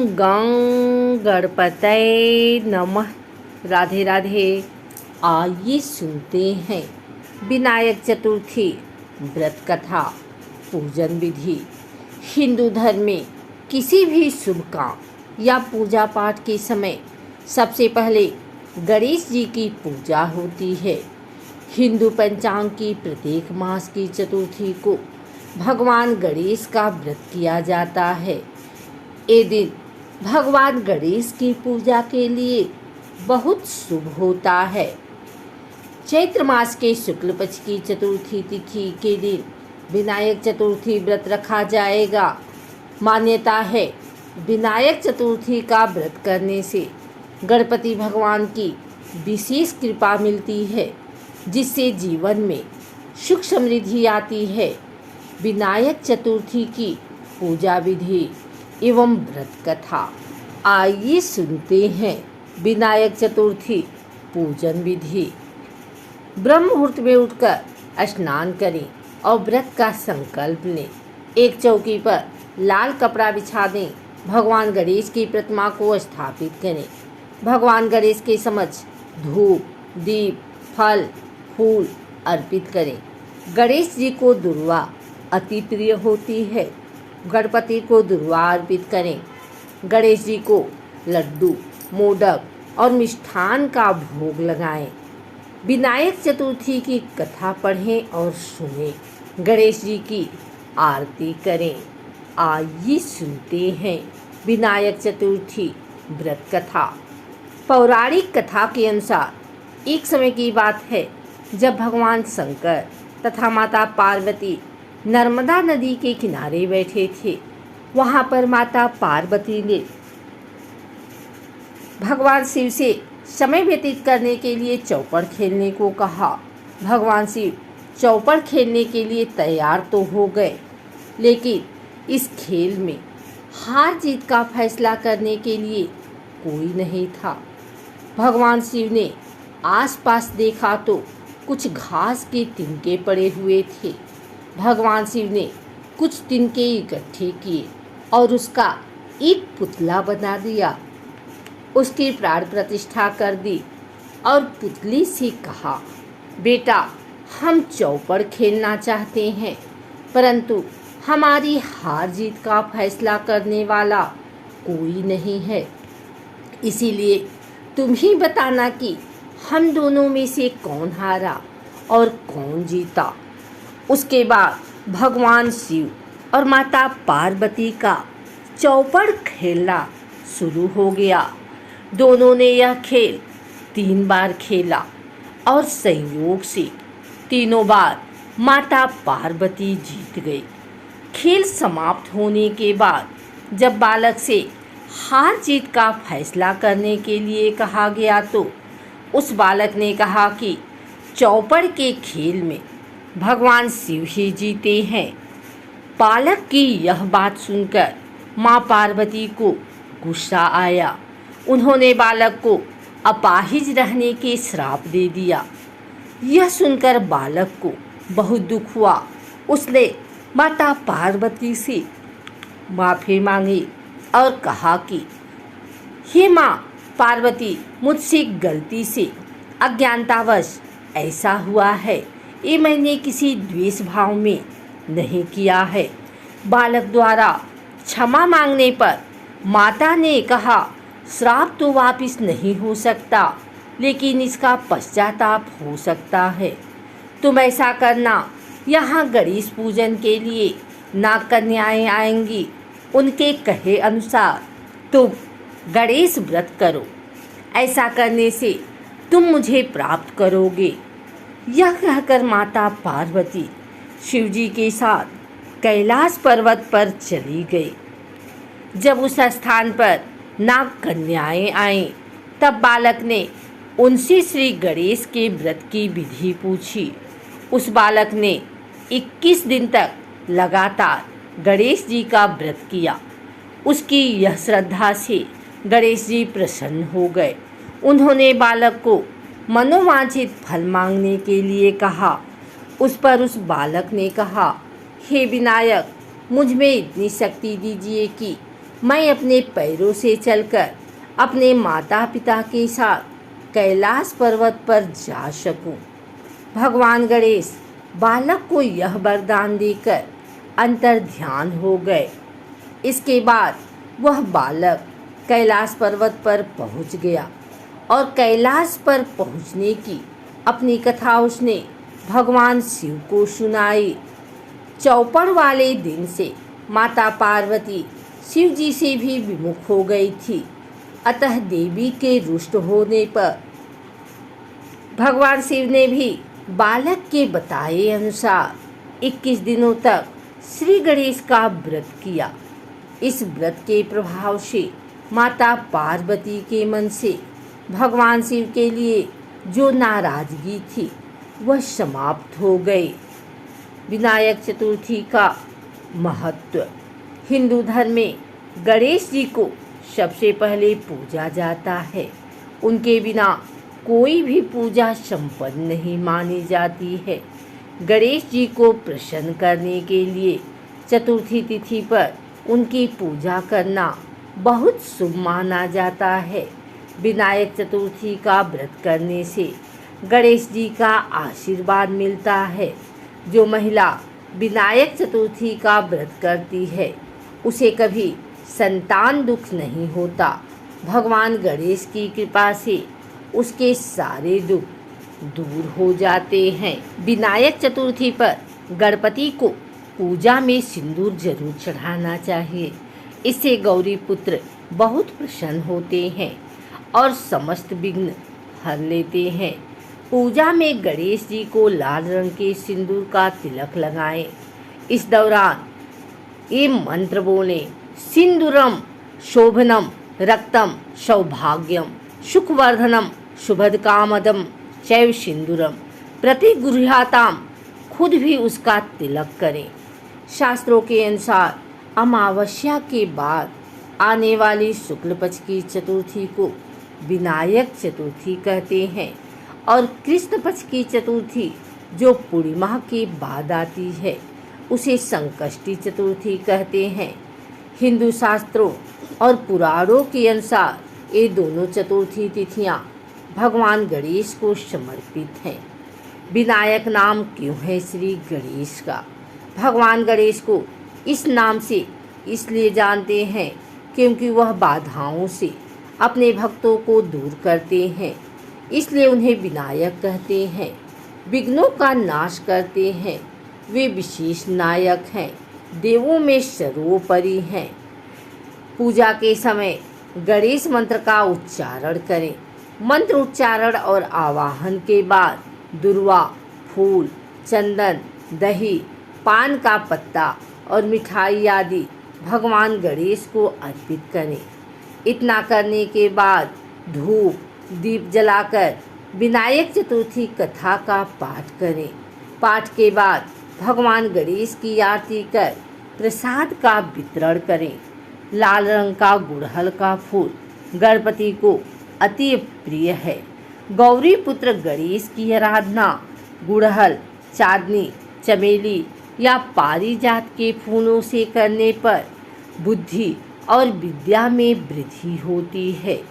गं गणपतये नमः। राधे राधे। आइए सुनते हैं विनायक चतुर्थी व्रत कथा पूजन विधि। हिंदू धर्म में किसी भी शुभ काम या पूजा पाठ के समय सबसे पहले गणेश जी की पूजा होती है। हिंदू पंचांग की प्रत्येक मास की चतुर्थी को भगवान गणेश का व्रत किया जाता है। ये दिन भगवान गणेश की पूजा के लिए बहुत शुभ होता है। चैत्र मास के शुक्ल पक्ष की चतुर्थी तिथि के दिन विनायक चतुर्थी व्रत रखा जाएगा। मान्यता है विनायक चतुर्थी का व्रत करने से गणपति भगवान की विशेष कृपा मिलती है, जिससे जीवन में सुख समृद्धि आती है। विनायक चतुर्थी की पूजा विधि एवं व्रत कथा आइए सुनते हैं। विनायक चतुर्थी पूजन विधि। ब्रह्म मुहूर्त में उठकर स्नान करें और व्रत का संकल्प लें। एक चौकी पर लाल कपड़ा बिछा दें। भगवान गणेश की प्रतिमा को स्थापित करें। भगवान गणेश के समक्ष धूप, दीप, फल, फूल अर्पित करें। गणेश जी को दुर्वा अति प्रिय होती है। गणपति को दुर्वा अर्पित करें। गणेश जी को लड्डू, मोदक और मिष्ठान का भोग लगाएं। विनायक चतुर्थी की कथा पढ़ें और सुनें। गणेश जी की आरती करें। आइए सुनते हैं विनायक चतुर्थी व्रत कथा। पौराणिक कथा के अनुसार एक समय की बात है जब भगवान शंकर तथा माता पार्वती नर्मदा नदी के किनारे बैठे थे। वहाँ पर माता पार्वती ने भगवान शिव से समय व्यतीत करने के लिए चौपड़ खेलने को कहा। भगवान शिव चौपड़ खेलने के लिए तैयार तो हो गए, लेकिन इस खेल में हार जीत का फैसला करने के लिए कोई नहीं था। भगवान शिव ने आसपास देखा तो कुछ घास के तिनके पड़े हुए थे। भगवान शिव ने कुछ तिनके इकट्ठे किए और उसका एक पुतला बना दिया। उसकी प्राण प्रतिष्ठा कर दी और पुतली से कहा, बेटा, हम चौपड़ खेलना चाहते हैं, परंतु हमारी हार जीत का फैसला करने वाला कोई नहीं है। इसीलिए तुम ही बताना कि हम दोनों में से कौन हारा और कौन जीता। उसके बाद भगवान शिव और माता पार्वती का चौपड़ खेलना शुरू हो गया। दोनों ने यह खेल 3 बार खेला और संयोग से तीनों बार माता पार्वती जीत गई। खेल समाप्त होने के बाद जब बालक से हार जीत का फैसला करने के लिए कहा गया तो उस बालक ने कहा कि चौपड़ के खेल में भगवान शिव ही जीते हैं। बालक की यह बात सुनकर माँ पार्वती को गुस्सा आया। उन्होंने बालक को अपाहिज रहने के श्राप दे दिया। यह सुनकर बालक को बहुत दुख हुआ। उसने माता पार्वती से माफ़ी मांगी और कहा कि हे माँ पार्वती, मुझसे गलती से अज्ञानतावश ऐसा हुआ है। ये मैंने किसी द्वेष भाव में नहीं किया है। बालक द्वारा क्षमा मांगने पर माता ने कहा, श्राप तो वापस नहीं हो सकता, लेकिन इसका पश्चाताप हो सकता है। तुम ऐसा करना, यहाँ गणेश पूजन के लिए नाग कन्याएं आएंगी। उनके कहे अनुसार तुम गणेश व्रत करो। ऐसा करने से तुम मुझे प्राप्त करोगे। यह कहकर माता पार्वती शिवजी के साथ कैलाश पर्वत पर चली गई। जब उस स्थान पर नाग कन्याएं आईं, तब बालक ने उनसे श्री गणेश के व्रत की विधि पूछी। उस बालक ने 21 दिन तक लगातार गणेश जी का व्रत किया। उसकी यह श्रद्धा से गणेश जी प्रसन्न हो गए। उन्होंने बालक को मनोवांछित फल मांगने के लिए कहा। उस पर उस बालक ने कहा, हे विनायक, मुझ में इतनी शक्ति दीजिए कि मैं अपने पैरों से चलकर अपने माता पिता के साथ कैलाश पर्वत पर जा सकूं। भगवान गणेश बालक को यह वरदान देकर अंतर ध्यान हो गए। इसके बाद वह बालक कैलाश पर्वत पर पहुंच गया और कैलाश पर पहुंचने की अपनी कथा उसने भगवान शिव को सुनाई। चौपड़ वाले दिन से माता पार्वती शिव जी से भी विमुख हो गई थी। अतः देवी के रुष्ट होने पर भगवान शिव ने भी बालक के बताए अनुसार 21 दिनों तक श्री गणेश का व्रत किया। इस व्रत के प्रभाव से माता पार्वती के मन से भगवान शिव के लिए जो नाराजगी थी वह समाप्त हो गई। विनायक चतुर्थी का महत्व। हिंदू धर्म में गणेश जी को सबसे पहले पूजा जाता है। उनके बिना कोई भी पूजा संपन्न नहीं मानी जाती है। गणेश जी को प्रसन्न करने के लिए चतुर्थी तिथि पर उनकी पूजा करना बहुत शुभ माना जाता है। विनायक चतुर्थी का व्रत करने से गणेश जी का आशीर्वाद मिलता है। जो महिला विनायक चतुर्थी का व्रत करती है उसे कभी संतान दुख नहीं होता। भगवान गणेश की कृपा से उसके सारे दुख दूर हो जाते हैं। विनायक चतुर्थी पर गणपति को पूजा में सिंदूर जरूर चढ़ाना चाहिए। इससे गौरी पुत्र बहुत प्रसन्न होते हैं और समस्त विघ्न हर लेते हैं। पूजा में गणेश जी को लाल रंग के सिंदूर का तिलक लगाएं। इस दौरान ये मंत्र बोलें, सिंदूरम शोभनम रक्तम सौभाग्यम सुखवर्धनम शुभदकामदम चैव सिंदूरम प्रतिगृह्याताम। खुद भी उसका तिलक करें। शास्त्रों के अनुसार अमावस्या के बाद आने वाली शुक्ल पक्ष की चतुर्थी को विनायक चतुर्थी कहते हैं और कृष्ण पक्ष की चतुर्थी जो पूर्णिमा के बाद आती है उसे संकष्टी चतुर्थी कहते हैं। हिंदू शास्त्रों और पुराणों के अनुसार ये दोनों चतुर्थी तिथियां भगवान गणेश को समर्पित हैं। विनायक नाम क्यों है श्री गणेश का? भगवान गणेश को इस नाम से इसलिए जानते हैं क्योंकि वह बाधाओं से अपने भक्तों को दूर करते हैं, इसलिए उन्हें विनायक कहते हैं। विघ्नों का नाश करते हैं। वे विशेष नायक हैं, देवों में सर्वोपरि हैं। पूजा के समय गणेश मंत्र का उच्चारण करें। मंत्र उच्चारण और आवाहन के बाद दुर्वा, फूल, चंदन, दही, पान का पत्ता और मिठाई आदि भगवान गणेश को अर्पित करें। इतना करने के बाद धूप दीप जलाकर विनायक चतुर्थी कथा का पाठ करें। पाठ के बाद भगवान गणेश की आरती कर प्रसाद का वितरण करें। लाल रंग का गुड़हल का फूल गणपति को अति प्रिय है। गौरी पुत्र गणेश की आराधना गुड़हल, चांदनी, चमेली या पारिजात के फूलों से करने पर बुद्धि और विद्या में वृद्धि होती है।